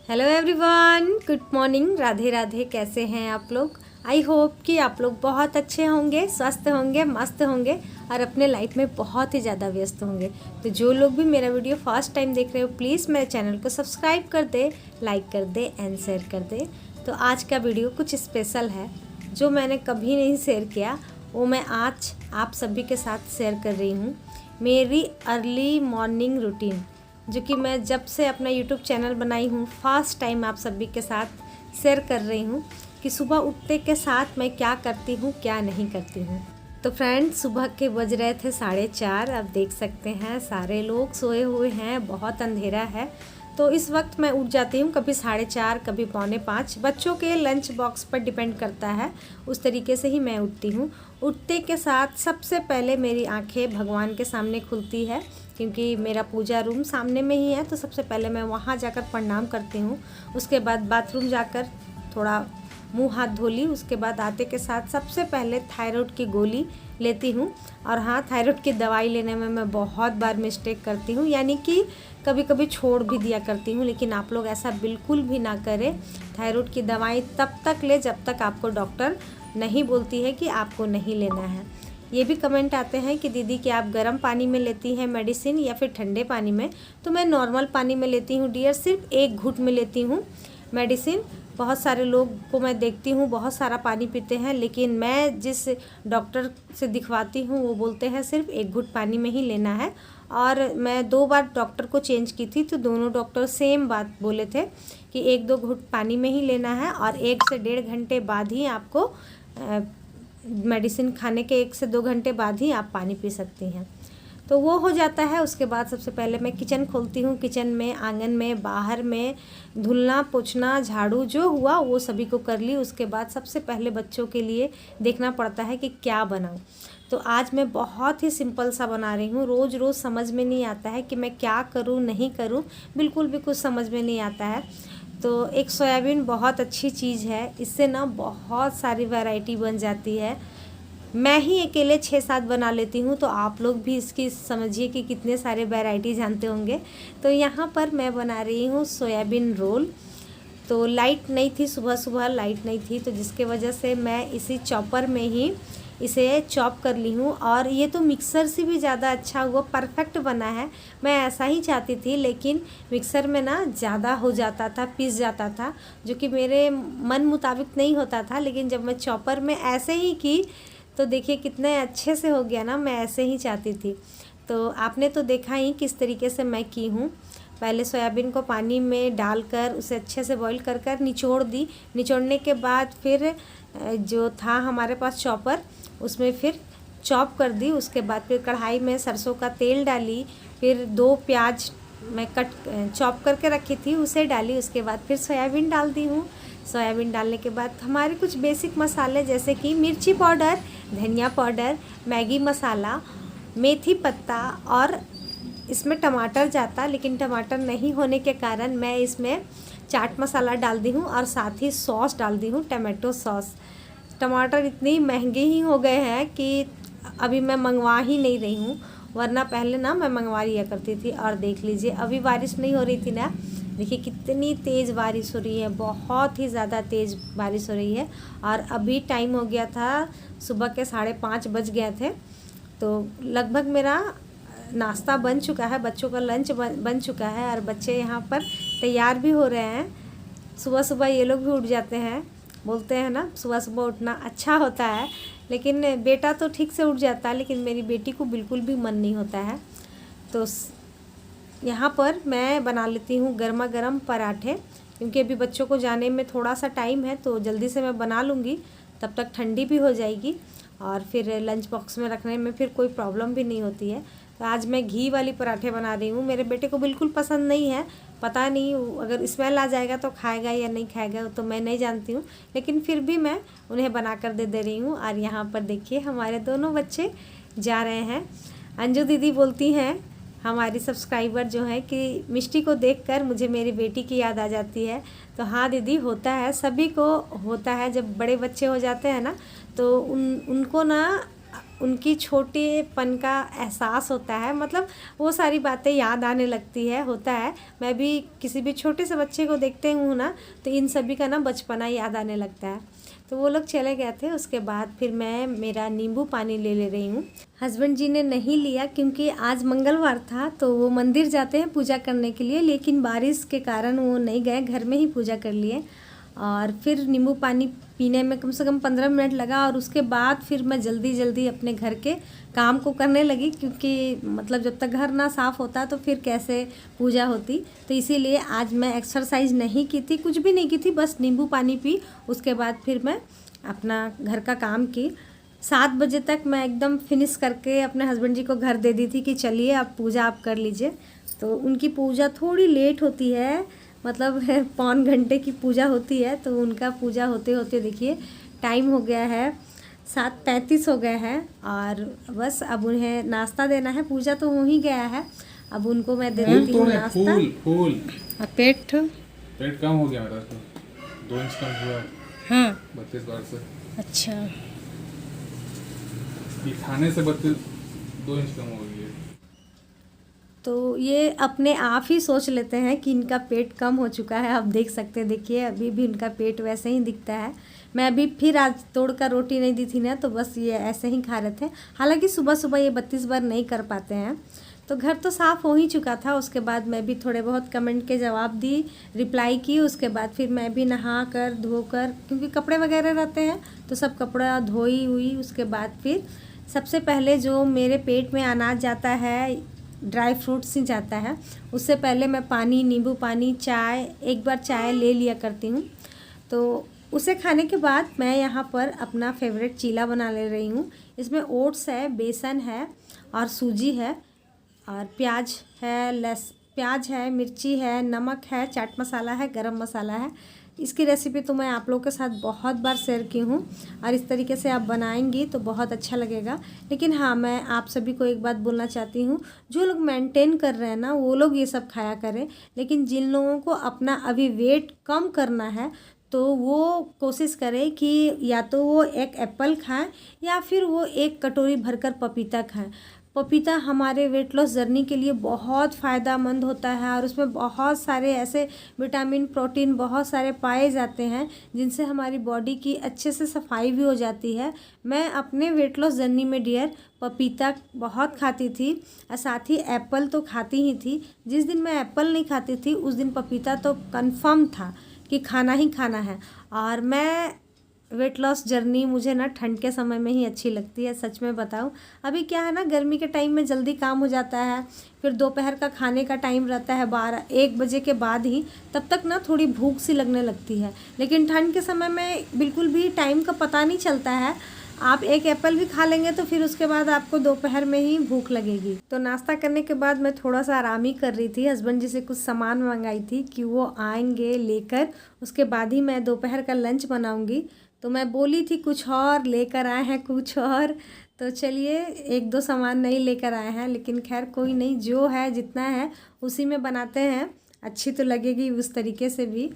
Hello everyone, good morning. Radhe Radhe. कैसे हैं आप लोग? आई होप कि आप लोग बहुत अच्छे होंगे, स्वस्थ होंगे, मस्त होंगे और अपने लाइफ में बहुत ही ज़्यादा व्यस्त होंगे। तो जो लोग भी मेरा वीडियो फर्स्ट टाइम देख रहे हो, प्लीज़ मेरे चैनल को सब्सक्राइब कर दे, लाइक कर दे एंड शेयर कर दे। तो आज का वीडियो कुछ स्पेशल है, जो मैंने कभी नहीं शेयर किया, वो मैं आज आप सभी के साथ शेयर कर रही हूँ। मेरी अर्ली मॉर्निंग रूटीन, जो कि मैं जब से अपना यूट्यूब चैनल बनाई हूँ फर्स्ट टाइम आप सभी के साथ शेयर कर रही हूँ कि सुबह उठते के साथ मैं क्या करती हूँ, क्या नहीं करती हूँ। तो फ्रेंड्स, सुबह के बज रहे थे 4:30। आप देख सकते हैं सारे लोग सोए हुए हैं, बहुत अंधेरा है। तो इस वक्त मैं उठ जाती हूँ, कभी 4:30, कभी 4:45। बच्चों के लंच बॉक्स पर डिपेंड करता है, उस तरीके से ही मैं उठती हूँ। उठते के साथ सबसे पहले मेरी आंखें भगवान के सामने खुलती है, क्योंकि मेरा पूजा रूम सामने में ही है। तो सबसे पहले मैं वहाँ जाकर प्रणाम करती हूँ। उसके बाद बाथरूम जाकर थोड़ा मुंह हाथ धो ली। उसके बाद आते के साथ सबसे पहले थायराइड की गोली लेती हूँ। और हाँ, थायराइड की दवाई लेने में मैं बहुत बार मिस्टेक करती हूँ, यानी कि कभी कभी छोड़ भी दिया करती हूँ। लेकिन आप लोग ऐसा बिल्कुल भी ना करें। थायराइड की दवाई तब तक ले जब तक आपको डॉक्टर नहीं बोलती है कि आपको नहीं लेना है। ये भी कमेंट आते हैं कि दीदी क्या आप गर्म पानी में लेती हैं मेडिसिन या फिर ठंडे पानी में? तो मैं नॉर्मल पानी में लेती हूँ डियर, सिर्फ एक घूंट में लेती हूँ मेडिसिन। बहुत सारे लोग को मैं देखती हूँ बहुत सारा पानी पीते हैं, लेकिन मैं जिस डॉक्टर से दिखवाती हूँ वो बोलते हैं सिर्फ एक घूंट पानी में ही लेना है। और मैं 2 बार डॉक्टर को चेंज की थी, तो दोनों डॉक्टर सेम बात बोले थे कि 1-2 घूंट पानी में ही लेना है और 1 से 1.5 घंटे बाद ही आपको मेडिसिन खाने के 1 से 2 घंटे बाद ही आप पानी पी सकती हैं। तो वो हो जाता है। उसके बाद सबसे पहले मैं किचन खोलती हूँ। किचन में, आंगन में, बाहर में धुलना, पोछना, झाड़ू जो हुआ वो सभी को कर ली। उसके बाद सबसे पहले बच्चों के लिए देखना पड़ता है कि क्या बनाऊँ। तो आज मैं बहुत ही सिंपल सा बना रही हूँ। रोज़ रोज़ समझ में नहीं आता है कि मैं क्या करूँ, नहीं करूँ, बिल्कुल भी कुछ समझ में नहीं आता है। तो एक सोयाबीन बहुत अच्छी चीज़ है, इससे ना बहुत सारी वैरायटी बन जाती है। मैं ही अकेले 6-7 बना लेती हूँ, तो आप लोग भी इसकी समझिए कि कितने सारे वैरायटी जानते होंगे। तो यहाँ पर मैं बना रही हूँ सोयाबीन रोल। तो लाइट नहीं थी, सुबह सुबह लाइट नहीं थी, तो जिसके वजह से मैं इसी चॉपर में ही इसे चॉप कर ली हूँ। और ये तो मिक्सर से भी ज़्यादा अच्छा हुआ, परफेक्ट बना है। मैं ऐसा ही चाहती थी, लेकिन मिक्सर में ना ज़्यादा हो जाता था, पिस जाता था, जो कि मेरे मन मुताबिक नहीं होता था। लेकिन जब मैं चॉपर में ऐसे ही की तो देखिए कितने अच्छे से हो गया ना। मैं ऐसे ही चाहती थी। तो आपने तो देखा ही किस तरीके से मैं की हूँ। पहले सोयाबीन को पानी में डालकर उसे अच्छे से बॉईल कर कर निचोड़ दी। निचोड़ने के बाद फिर जो था हमारे पास चॉपर, उसमें फिर चॉप कर दी। उसके बाद फिर कढ़ाई में सरसों का तेल डाली। फिर 2 प्याज मैं चॉप करके रखी थी उसे डाली। उसके बाद फिर सोयाबीन डाल दी हूँ। सोयाबीन डालने के बाद हमारे कुछ बेसिक मसाले, जैसे कि मिर्ची पाउडर, धनिया पाउडर, मैगी मसाला, मेथी पत्ता, और इसमें टमाटर जाता, लेकिन टमाटर नहीं होने के कारण मैं इसमें चाट मसाला डाल दी हूँ और साथ ही सॉस डाल दी हूँ, टमाटो सॉस। टमाटर इतनी महंगे ही हो गए हैं कि अभी मैं मंगवा ही नहीं रही हूँ, वरना पहले ना मैं मंगवा लिया करती थी। और देख लीजिए, अभी बारिश नहीं हो रही थी ना, देखिए कितनी तेज़ बारिश हो रही है, बहुत ही ज़्यादा तेज़ बारिश हो रही है। और अभी टाइम हो गया था, सुबह के 5:30 बज गए थे। तो लगभग मेरा नाश्ता बन चुका है, बच्चों का लंच बन चुका है और बच्चे यहाँ पर तैयार भी हो रहे हैं। सुबह सुबह ये लोग भी उठ जाते हैं, बोलते हैं ना सुबह सुबह उठना अच्छा होता है। लेकिन बेटा तो ठीक से उठ जाता है, लेकिन मेरी बेटी को बिल्कुल भी मन नहीं होता है। तो यहाँ पर मैं बना लेती हूँ गर्मा गर्म पराठे, क्योंकि अभी बच्चों को जाने में थोड़ा सा टाइम है, तो जल्दी से मैं बना लूँगी, तब तक ठंडी भी हो जाएगी और फिर लंच बॉक्स में रखने में फिर कोई प्रॉब्लम भी नहीं होती है। तो आज मैं घी वाली पराठे बना रही हूँ। मेरे बेटे को बिल्कुल पसंद नहीं है, पता नहीं अगर स्मेल आ जाएगा तो खाएगा या नहीं खाएगा, तो मैं नहीं जानती हूँ, लेकिन फिर भी मैं उन्हें बना कर दे रही हूँ। और यहाँ पर देखिए हमारे दोनों बच्चे जा रहे हैं। अंजू दीदी बोलती हैं, हमारी सब्सक्राइबर जो है, कि मिष्टी को देखकर मुझे मेरी बेटी की याद आ जाती है। तो हाँ दीदी, होता है, सभी को होता है। जब बड़े बच्चे हो जाते हैं ना, तो उनको ना उनकी छोटेपन का एहसास होता है, मतलब वो सारी बातें याद आने लगती है। होता है, मैं भी किसी भी छोटे से बच्चे को देखते हूँ ना, तो इन सभी का ना बचपना याद आने लगता है। तो वो लोग चले गए थे, उसके बाद फिर मैं मेरा नींबू पानी ले रही हूँ। हस्बैंड जी ने नहीं लिया क्योंकि आज मंगलवार था, तो वो मंदिर जाते हैं पूजा करने के लिए, लेकिन बारिश के कारण वो नहीं गए, घर में ही पूजा कर लिए। और फिर नींबू पानी पीने में कम से कम 15 मिनट लगा, और उसके बाद फिर मैं जल्दी अपने घर के काम को करने लगी, क्योंकि मतलब जब तक घर ना साफ़ होता तो फिर कैसे पूजा होती। तो इसीलिए आज मैं एक्सरसाइज नहीं की थी, कुछ भी नहीं की थी, बस नींबू पानी पी। उसके बाद फिर मैं अपना घर का काम की। 7 बजे तक मैं एकदम फिनिश करके अपने हस्बैंड जी को घर दे दी थी कि चलिए अब पूजा आप कर लीजिए। तो उनकी पूजा थोड़ी लेट होती है, मतलब 5 घंटे की पूजा होती है, तो उनका पूजा होते होते देखिए टाइम हो गया है 7:35 हो गए हैं। और बस अब उन्हें नाश्ता देना है, पूजा तो हो ही गया है, अब उनको मैं दे देती हूँ नाश्ता। फूल पेट कम हो गया मेरा, तो 2 इंच कम हुआ। हाँ 32 बार से। अच्छा, ये खाने से 2 इंच कम हो गई है। तो ये अपने आप ही सोच लेते हैं कि इनका पेट कम हो चुका है। आप देख सकते हैं, देखिए अभी भी इनका पेट वैसे ही दिखता है। मैं अभी फिर आज तोड़ कर रोटी नहीं दी थी ना, तो बस ये ऐसे ही खा रहे थे। हालांकि सुबह सुबह ये 32 बार नहीं कर पाते हैं। तो घर तो साफ़ हो ही चुका था, उसके बाद मैं भी थोड़े बहुत कमेंट के जवाब दी, रिप्लाई की। उसके बाद फिर मैं भी नहा कर धोकर, क्योंकि कपड़े वगैरह रहते हैं तो सब कपड़ा धोई हुई। उसके बाद फिर सबसे पहले जो मेरे पेट में अनाज जाता है, ड्राई फ्रूट्स ही जाता है, उससे पहले मैं पानी, नींबू पानी, चाय, एक बार चाय ले लिया करती हूँ। तो उसे खाने के बाद मैं यहाँ पर अपना फेवरेट चीला बना ले रही हूँ। इसमें ओट्स है, बेसन है और सूजी है, और प्याज है, मिर्ची है, नमक है, चाट मसाला है, गरम मसाला है। इसकी रेसिपी तो मैं आप लोगों के साथ बहुत बार शेयर की हूँ, और इस तरीके से आप बनाएंगी तो बहुत अच्छा लगेगा। लेकिन हाँ, मैं आप सभी को एक बात बोलना चाहती हूँ, जो लोग मेंटेन कर रहे हैं ना, वो लोग ये सब खाया करें। लेकिन जिन लोगों को अपना अभी वेट कम करना है, तो वो कोशिश करें कि या तो वो एक एप्पल खाएं, या फिर वो एक कटोरी भरकर पपीता खाएं। पपीता हमारे वेट लॉस जर्नी के लिए बहुत फ़ायदेमंद होता है, और उसमें बहुत सारे ऐसे विटामिन, प्रोटीन बहुत सारे पाए जाते हैं, जिनसे हमारी बॉडी की अच्छे से सफाई भी हो जाती है। मैं अपने वेट लॉस जर्नी में डियर पपीता बहुत खाती थी, और साथ ही एप्पल तो खाती ही थी। जिस दिन मैं एप्पल नहीं खाती थी, उस दिन पपीता तो कंफर्म था कि खाना ही खाना है। और मैं वेट लॉस जर्नी मुझे ना ठंड के समय में ही अच्छी लगती है, सच में बताऊं। अभी क्या है ना, गर्मी के टाइम में जल्दी काम हो जाता है, फिर दोपहर का खाने का टाइम रहता है 12-1 बजे के बाद ही, तब तक ना थोड़ी भूख सी लगने लगती है। लेकिन ठंड के समय में बिल्कुल भी टाइम का पता नहीं चलता है। आप एक एप्पल भी खा लेंगे तो फिर उसके बाद आपको दोपहर में ही भूख लगेगी। तो नाश्ता करने के बाद मैं थोड़ा सा आराम ही कर रही थी। हस्बैंड जी से कुछ सामान मंगाई थी कि वो आएंगे लेकर, उसके बाद ही मैं दोपहर का लंच बनाऊंगी। तो मैं बोली थी कुछ और, लेकर आए हैं कुछ और। तो चलिए, 1-2 सामान नहीं लेकर आए हैं, लेकिन खैर कोई नहीं, जो है जितना है उसी में बनाते हैं। अच्छी तो लगेगी उस तरीके से भी।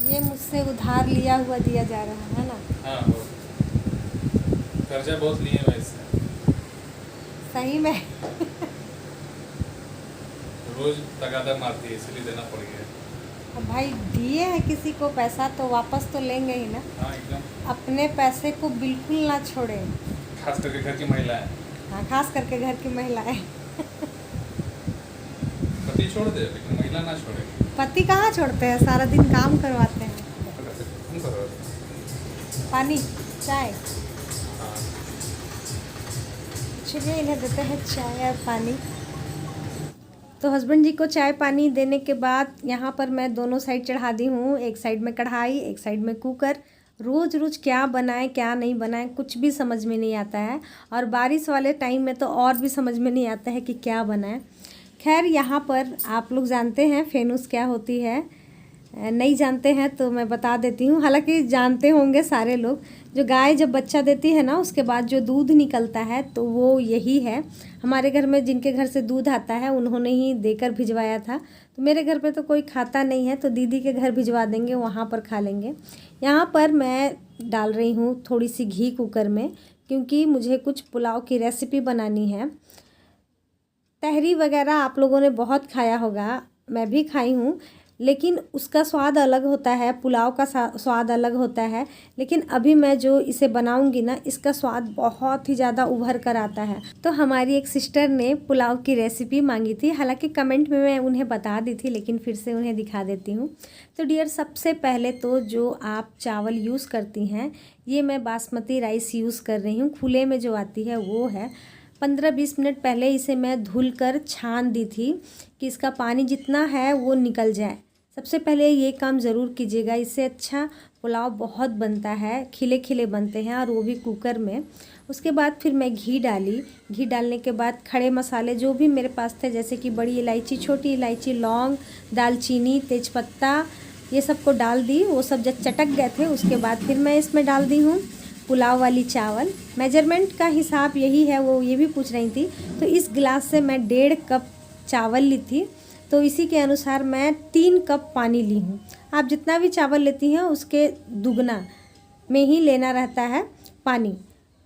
ये मुझसे उधार लिया हुआ दिया जा रहा है ना। हाँ, कर्जा बहुत लिए हैं इससे। सही में रोज तगादा मारती है, इसलिए देना पड़ गया। अब भाई दिए हैं किसी को पैसा तो वापस तो लेंगे ही ना। हाँ एकदम। अपने पैसे को बिल्कुल ना छोड़े, खास करके घर की महिलाएं। हाँ, खास करके घर की महिलाएं। पति छोड़ दे, लेकिन महिला ना छोड़े। पति कहाँ छोड़ते हैं, सारा दिन काम करवाते हैं। पानी, चाय, हाँ। चलिए इन्हें देते हैं चाय और पानी। तो हस्बैंड जी को चाय पानी देने के बाद यहाँ पर मैं दोनों साइड चढ़ा दी हूँ, एक साइड में कढ़ाई, एक साइड में कुकर। रोज़ रोज़ क्या बनाएं क्या नहीं बनाएं कुछ भी समझ में नहीं आता है, और बारिश वाले टाइम में तो और भी समझ में नहीं आता है कि क्या बनाएं। खैर, यहाँ पर आप लोग जानते हैं फेनूस क्या होती है। नहीं जानते हैं तो मैं बता देती हूँ। हालांकि जानते होंगे सारे लोग। जो गाय जब बच्चा देती है ना, उसके बाद जो दूध निकलता है तो वो यही है। हमारे घर में जिनके घर से दूध आता है उन्होंने ही देकर भिजवाया था। तो मेरे घर पे तो कोई खाता नहीं है, तो दीदी के घर भिजवा देंगे, वहाँ पर खा लेंगे। यहाँ पर मैं डाल रही हूँ थोड़ी सी घी कुकर में, क्योंकि मुझे कुछ पुलाव की रेसिपी बनानी है। तहरी वगैरह आप लोगों ने बहुत खाया होगा, मैं भी खाई हूँ, लेकिन उसका स्वाद अलग होता है, पुलाव का स्वाद अलग होता है। लेकिन अभी मैं जो इसे बनाऊंगी ना, इसका स्वाद बहुत ही ज़्यादा उभर कर आता है। तो हमारी एक सिस्टर ने पुलाव की रेसिपी मांगी थी, हालांकि कमेंट में मैं उन्हें बता दी थी, लेकिन फिर से उन्हें दिखा देती हूँ। तो डियर, सबसे पहले तो जो आप चावल यूज़ करती हैं, ये मैं बासमती राइस यूज़ कर रही हूँ, खुले में जो आती है वो है। 15-20 मिनट पहले इसे मैं धुल कर छान दी थी कि इसका पानी जितना है वो निकल जाए। सबसे पहले ये काम ज़रूर कीजिएगा, इससे अच्छा पुलाव बहुत बनता है, खिले खिले बनते हैं, और वो भी कुकर में। उसके बाद फिर मैं घी डाली। घी डालने के बाद खड़े मसाले जो भी मेरे पास थे, जैसे कि बड़ी इलायची, छोटी इलायची, लौंग, दालचीनी, तेज़पत्ता, ये सबको डाल दी। वो सब जब चटक गए थे, उसके बाद फिर मैं इसमें डाल दी हूँ पुलाव वाली चावल। मेजरमेंट का हिसाब यही है, वो ये भी पूछ रही थी। तो इस गिलास से मैं 1.5 कप चावल ली थी, तो इसी के अनुसार मैं 3 कप पानी ली हूँ। आप जितना भी चावल लेती हैं उसके दुगना में ही लेना रहता है पानी।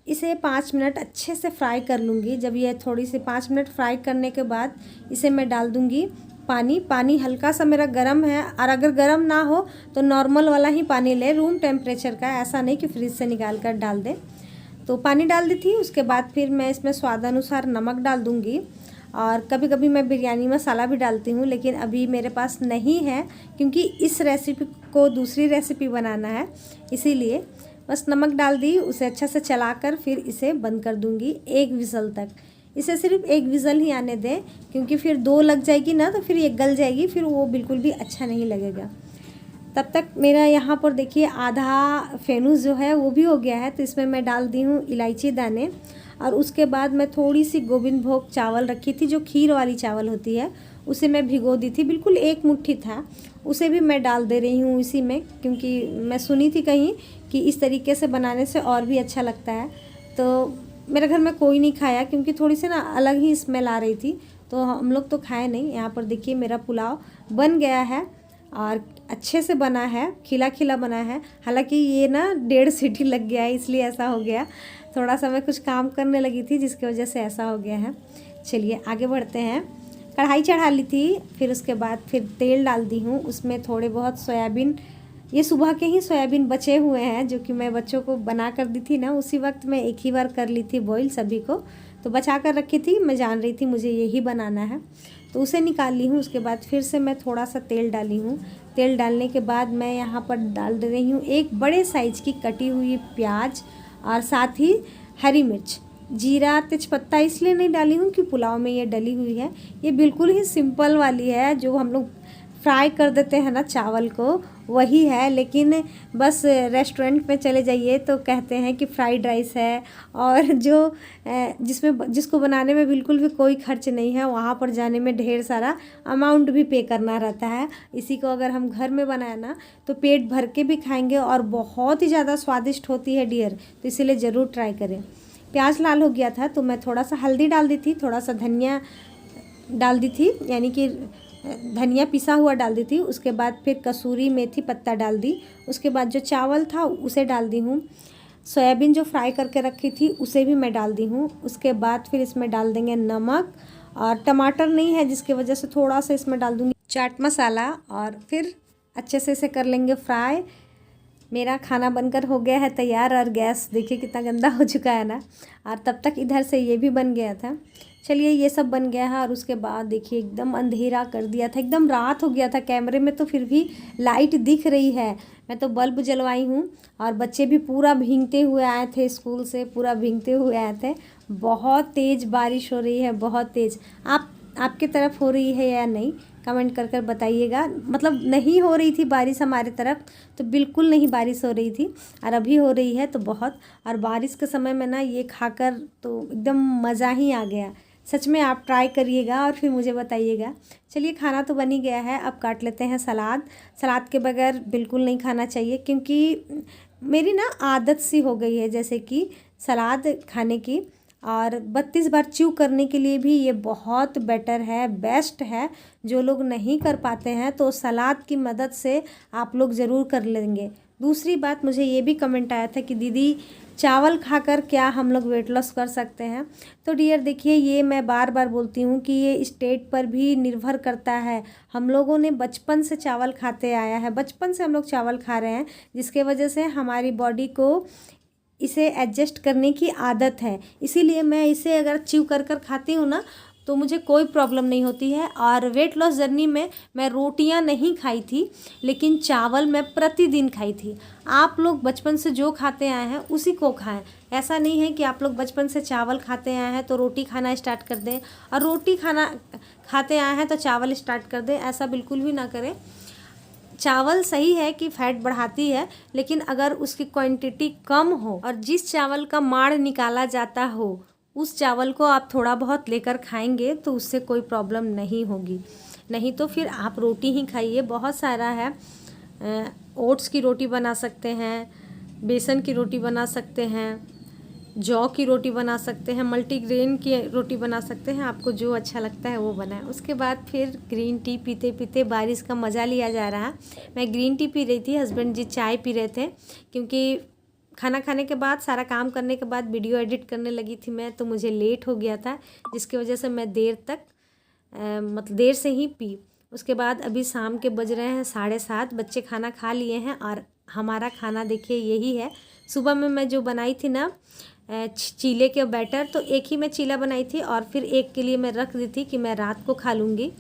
इसे 5 मिनट अच्छे से फ्राई कर लूँगी। जब ये थोड़ी सी 5 मिनट फ्राई करने के बाद इसे मैं डाल दूँगी पानी। पानी हल्का सा मेरा गर्म है, और अगर गर्म ना हो तो नॉर्मल वाला ही पानी ले, रूम टेम्परेचर का, ऐसा नहीं कि फ्रिज से निकाल कर डाल दे। तो पानी डाल दी थी। उसके बाद फिर मैं इसमें स्वादानुसार नमक डाल दूँगी, और कभी कभी मैं बिरयानी मसाला भी डालती हूँ, लेकिन अभी मेरे पास नहीं है, क्योंकि इस रेसिपी को दूसरी रेसिपी बनाना है, इसीलिए बस नमक डाल दी। उसे अच्छा से चलाकर फिर इसे बंद कर दूँगी 1 विसल तक। इसे सिर्फ 1 विज़ल ही आने दें, क्योंकि फिर 2 लग जाएगी ना तो फिर ये गल जाएगी, फिर वो बिल्कुल भी अच्छा नहीं लगेगा। तब तक मेरा यहाँ पर देखिए आधा फेनूस जो है वो भी हो गया है। तो इसमें मैं डाल दी हूँ इलायची दाने, और उसके बाद मैं थोड़ी सी गोविंद भोग चावल रखी थी, जो खीर वाली चावल होती है, उसे मैं भिगो दी थी, बिल्कुल 1 मुट्ठी था, उसे भी मैं डाल दे रही हूँ इसी में, क्योंकि मैं सुनी थी कहीं कि इस तरीके से बनाने से और भी अच्छा लगता है। तो मेरे घर में कोई नहीं खाया, क्योंकि थोड़ी सी ना अलग ही स्मेल आ रही थी, तो हम लोग तो खाए नहीं। यहाँ पर देखिए मेरा पुलाव बन गया है, और अच्छे से बना है, खिला खिला बना है। हालांकि ये ना 1.5 सीटी लग गया है, इसलिए ऐसा हो गया। थोड़ा सा मैं कुछ काम करने लगी थी, जिसकी वजह से ऐसा हो गया है। चलिए आगे बढ़ते हैं। कढ़ाई चढ़ा ली थी, फिर उसके बाद फिर तेल डाल दी हूँ। उसमें थोड़े बहुत सोयाबीन, ये सुबह के ही सोयाबीन बचे हुए हैं, जो कि मैं बच्चों को बना कर दी थी ना, उसी वक्त मैं एक ही बार कर ली थी बॉईल सभी को, तो बचा कर रखी थी। मैं जान रही थी मुझे यही बनाना है, तो उसे निकाल ली हूँ। उसके बाद फिर से मैं थोड़ा सा तेल डाली हूँ। तेल डालने के बाद मैं यहाँ पर डाल दे रही हूँ 1 बड़े साइज़ की कटी हुई प्याज, और साथ ही हरी मिर्च। जीरा तेजपत्ता इसलिए नहीं डाली हूँ कि पुलाव में ये डली हुई है, ये बिल्कुल ही सिंपल वाली है, जो हम लोग फ्राई कर देते हैं ना चावल को, वही है। लेकिन बस रेस्टोरेंट में चले जाइए तो कहते हैं कि फ्राइड राइस है, और जो जिसको बनाने में बिल्कुल भी कोई खर्च नहीं है, वहाँ पर जाने में ढेर सारा अमाउंट भी पे करना रहता है। इसी को अगर हम घर में बनाए ना तो पेट भर के भी खाएंगे, और बहुत ही ज़्यादा स्वादिष्ट होती है डियर, तो इसीलिए ज़रूर ट्राई करें। प्याज लाल हो गया था तो मैं थोड़ा सा हल्दी डाल दी थी, थोड़ा सा धनिया डाल दी थी, यानी कि धनिया पिसा हुआ डाल दी थी। उसके बाद फिर कसूरी मेथी पत्ता डाल दी। उसके बाद जो चावल था उसे डाल दी हूँ। सोयाबीन जो फ्राई करके रखी थी उसे भी मैं डाल दी हूँ। उसके बाद फिर इसमें डाल देंगे नमक, और टमाटर नहीं है जिसकी वजह से थोड़ा सा इसमें डाल दूँगी चाट मसाला, और फिर अच्छे से इसे कर लेंगे फ्राई। मेरा खाना बनकर हो गया है तैयार, और गैस देखिए कितना गंदा हो चुका है ना, और तब तक इधर से ये भी बन गया था। चलिए ये सब बन गया है, और उसके बाद देखिए एकदम अंधेरा कर दिया था, एकदम रात हो गया था। कैमरे में तो फिर भी लाइट दिख रही है, मैं तो बल्ब जलवाई हूँ, और बच्चे भी पूरा भीगते हुए आए थे स्कूल से, पूरा भीगते हुए आए थे। बहुत तेज़ बारिश हो रही है, बहुत तेज़। आपके तरफ हो रही है या नहीं, कमेंट कर कर बताइएगा। मतलब नहीं हो रही थी बारिश हमारे तरफ, तो बिल्कुल नहीं बारिश हो रही थी, और अभी हो रही है तो बहुत। और बारिश के समय में ना ये खाकर तो एकदम मज़ा ही आ गया। सच में आप ट्राई करिएगा और फिर मुझे बताइएगा। चलिए खाना तो बन ही गया है, अब काट लेते हैं सलाद। सलाद के बगैर बिल्कुल नहीं खाना चाहिए, क्योंकि मेरी ना आदत सी हो गई है जैसे कि सलाद खाने की, और 32 बार च्यू करने के लिए भी ये बहुत बेटर है, बेस्ट है। जो लोग नहीं कर पाते हैं तो सलाद की मदद से आप लोग ज़रूर कर लेंगे। दूसरी बात, मुझे ये भी कमेंट आया था कि दीदी चावल खाकर क्या हम लोग वेट लॉस कर सकते हैं। तो डियर देखिए, ये मैं बार बार बोलती हूँ कि ये स्टेट पर भी निर्भर करता है। हम लोगों ने बचपन से चावल खाते आया है, बचपन से हम लोग चावल खा रहे हैं, जिसके वजह से हमारी बॉडी को इसे एडजस्ट करने की आदत है। इसीलिए मैं इसे अगर च्यू कर कर खाती हूँ ना तो मुझे कोई प्रॉब्लम नहीं होती है। और वेट लॉस जर्नी में मैं रोटियां नहीं खाई थी, लेकिन चावल मैं प्रतिदिन खाई थी। आप लोग बचपन से जो खाते आए हैं उसी को खाएं। ऐसा नहीं है कि आप लोग बचपन से चावल खाते आए हैं तो रोटी खाना स्टार्ट कर दें, और रोटी खाना खाते आए हैं तो चावल स्टार्ट कर दें। ऐसा बिल्कुल भी ना करें। चावल सही है कि फैट बढ़ाती है, लेकिन अगर उसकी क्वांटिटी कम हो और जिस चावल का माड़ निकाला जाता हो उस चावल को आप थोड़ा बहुत लेकर खाएंगे तो उससे कोई प्रॉब्लम नहीं होगी। नहीं तो फिर आप रोटी ही खाइए, बहुत सारा है। ओट्स की रोटी बना सकते हैं, बेसन की रोटी बना सकते हैं, जौ की रोटी बना सकते हैं, मल्टीग्रेन की रोटी बना सकते हैं। आपको जो अच्छा लगता है वो बनाएं। उसके बाद फिर ग्रीन टी पीते पीते बारिश का मज़ा लिया जा रहा। मैं ग्रीन टी पी रही थी, हस्बैंड जी चाय पी रहे थे, क्योंकि खाना खाने के बाद सारा काम करने के बाद वीडियो एडिट करने लगी थी मैं, तो मुझे लेट हो गया था, जिसकी वजह से मैं देर तक मतलब देर से ही पी। उसके बाद अभी शाम के बज रहे हैं 7:30, बच्चे खाना खा लिए हैं और हमारा खाना देखिए यही है। सुबह में मैं जो बनाई थी ना चीले के बैटर, तो एक ही मैं चीला बनाई थी और फिर एक के लिए मैं रख दी थी कि मैं रात को खा लूँगी।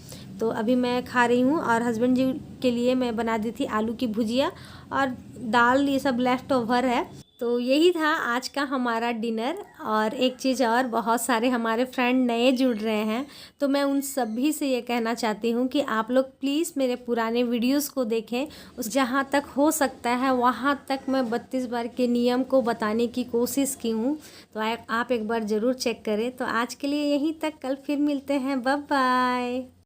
तो अभी मैं खा रही हूँ, और हस्बैंड जी के लिए मैं बना दी थी आलू की भुजिया और दाल, ये सब लेफ्ट ओवर है। तो यही था आज का हमारा डिनर। और एक चीज़ और, बहुत सारे हमारे फ्रेंड नए जुड़ रहे हैं, तो मैं उन सभी से ये कहना चाहती हूँ कि आप लोग प्लीज़ मेरे पुराने वीडियोस को देखें। उस जहाँ तक हो सकता है वहाँ तक मैं 32 बार के नियम को बताने की कोशिश की हूँ, तो आप एक बार ज़रूर चेक करें। तो आज के लिए यहीं तक, कल फिर मिलते हैं। Bye bye.